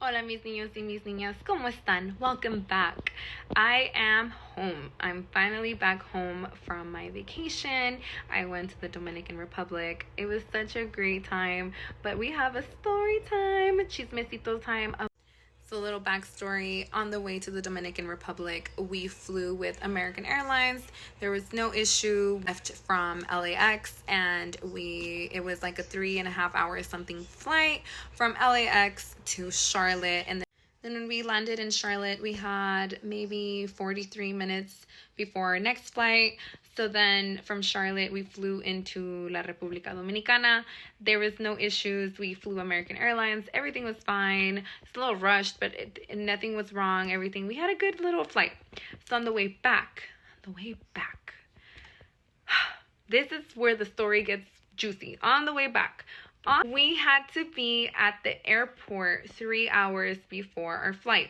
Hola mis niños y mis niñas, ¿cómo están? Welcome back. I am home. I'm finally back home from my vacation. I went to the Dominican Republic. It was such a great time, but we have a story time, chismesito time. So a little backstory, on the way to the Dominican Republic, we flew with American Airlines. There was no issue. Left from LAX and it was like a 3.5 hour something flight from LAX to Charlotte. And then when we landed in Charlotte, we had maybe 43 minutes before our next flight. So then from Charlotte, we flew into La República Dominicana. There was no issues. We flew American Airlines. Everything was fine. It's a little rushed, but nothing was wrong. Everything. We had a good little flight. So on the way back, this is where the story gets juicy. On the way back, we had to be at the airport 3 hours before our flight.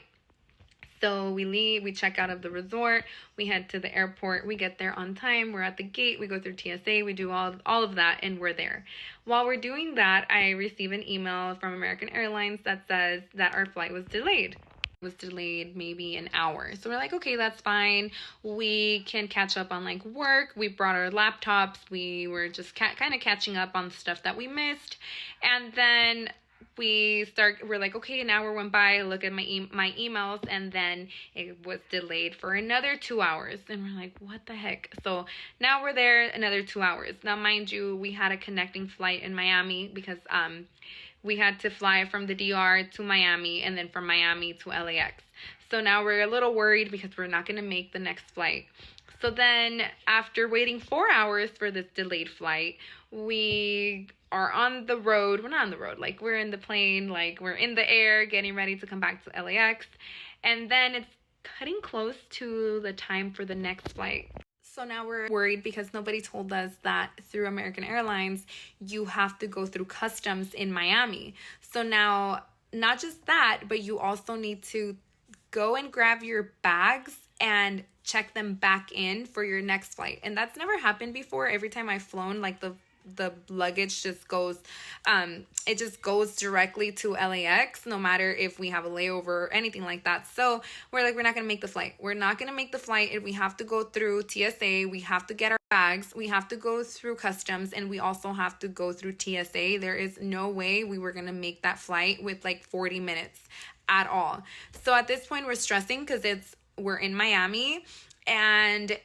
So we leave, we check out of the resort, we head to the airport, we get there on time, we're at the gate, we go through TSA, we do all of that, and we're there. While we're doing that, I receive an email from American Airlines that says that our flight was delayed. It was delayed maybe an hour. So we're like, okay, that's fine. We can catch up on like work. We brought our laptops. We were just kind of catching up on stuff that we missed. And then we're like, okay, an hour went by, look at my emails, and then it was delayed for another 2 hours. And we're like, what the heck? So now we're there another 2 hours. Now, mind you, we had a connecting flight in Miami because we had to fly from the DR to Miami and then from Miami to LAX. So now we're a little worried because we're not going to make the next flight. So then after waiting 4 hours for this delayed flight, we are on the road. We're not on the road. Like, we're in the plane, like we're in the air getting ready to come back to LAX. And then it's cutting close to the time for the next flight. So now we're worried because nobody told us that through American Airlines, you have to go through customs in Miami. So now, not just that, but you also need to go and grab your bags and check them back in for your next flight. And that's never happened before. Every time I've flown, like the luggage just goes, it just goes directly to LAX, no matter if we have a layover or anything like that. So we're like, we're not going to make the flight. We're not going to make the flight. If we have to go through TSA, we have to get our bags, we have to go through customs, and we also have to go through TSA. There is no way we were going to make that flight with like 40 minutes at all. So at this point, we're stressing because we're in Miami and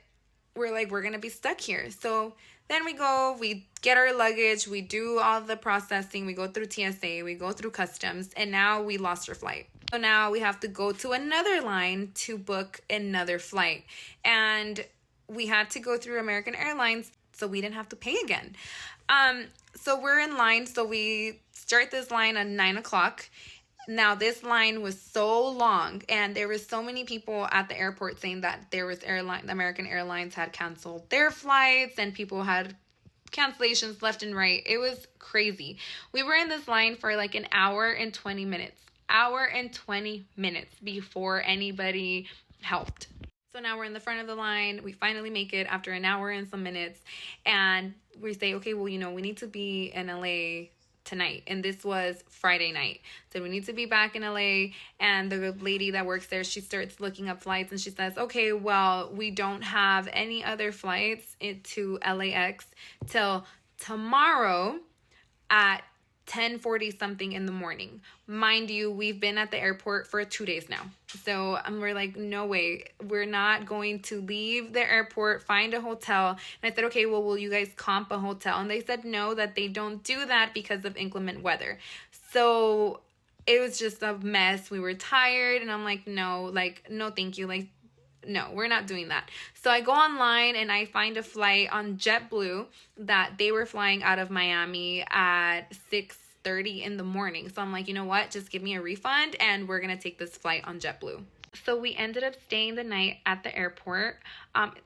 we're like, we're going to be stuck here. So then we go, we get our luggage, we do all the processing, we go through TSA, we go through customs, and now we lost our flight. So now we have to go to another line to book another flight. And we had to go through American Airlines, so we didn't have to pay again. So we're in line, so we start this line at 9 o'clock. Now, this line was so long, and there were so many people at the airport saying that American Airlines had canceled their flights, and people had cancellations left and right. It was crazy. We were in this line for like an hour and 20 minutes. Hour and 20 minutes before anybody helped. So now we're in the front of the line. We finally make it after an hour and some minutes, and we say, okay, well, we need to be in LA tonight. And this was Friday night. So we need to be back in LA. And the lady that works there, she starts looking up flights and she says, okay, well, we don't have any other flights into LAX till tomorrow at 10:40 something in the morning. Mind you, we've been at the airport for 2 days now. So we're like, no way. We're not going to leave the airport, find a hotel. And I said, okay, well, will you guys comp a hotel? And they said no, that they don't do that because of inclement weather. So it was just a mess. We were tired. And I'm like, no, thank you. Like, no, we're not doing that. So I go online and I find a flight on JetBlue that they were flying out of Miami at 6:30 in the morning. So I'm like, you know what? Just give me a refund and we're going to take this flight on JetBlue. So we ended up staying the night at the airport.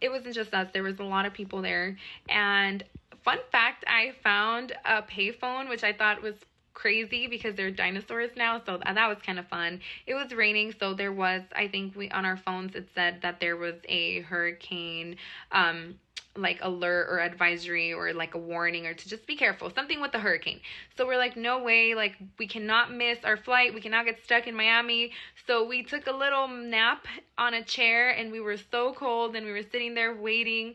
It wasn't just us. There was a lot of people there. And fun fact, I found a payphone, which I thought was crazy because they're dinosaurs now, so that was kind of fun. It was raining, so there was, I think on our phones it said that there was a hurricane like alert or advisory or like a warning or to just be careful, something with the hurricane. So we're like, no way, like we cannot miss our flight, we cannot get stuck in Miami. So we took a little nap on a chair, and we were so cold, and we were sitting there waiting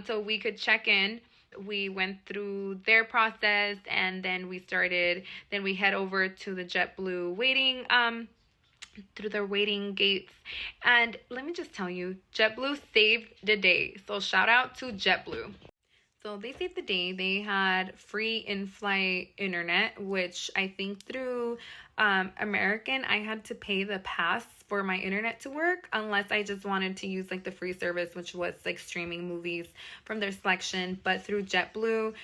so we could check in. We went through their process, and then we head over to the JetBlue waiting through their waiting gates. And let me just tell you, JetBlue saved the day. So shout out to JetBlue. So they saved the day. They had free in-flight internet, which I think through American, I had to pay the pass for my internet to work, unless I just wanted to use like the free service, which was like streaming movies from their selection. But through JetBlue,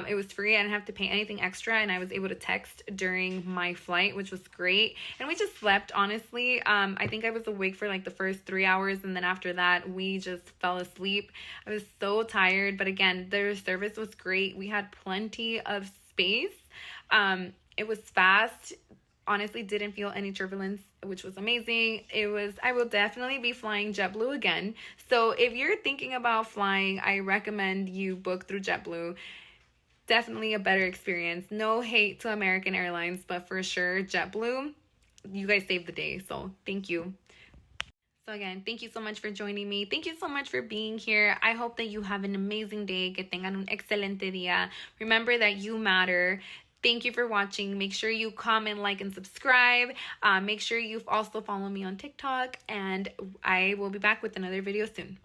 it was free. I didn't have to pay anything extra, and I was able to text during my flight, which was great. And we just slept, honestly. I think I was awake for like the first 3 hours, and then after that, we just fell asleep. I was so tired, but again, their service was great. We had plenty of space. It was fast. Honestly, didn't feel any turbulence, which was amazing. I will definitely be flying JetBlue again. So if you're thinking about flying, I recommend you book through JetBlue. Definitely a better experience. No hate to American Airlines, but for sure, JetBlue, you guys saved the day. So thank you. So again, thank you so much for joining me. Thank you so much for being here. I hope that you have an amazing day. Que tengan un excelente día. Remember that you matter. Thank you for watching. Make sure you comment, like, and subscribe. Make sure you also follow me on TikTok, and I will be back with another video soon.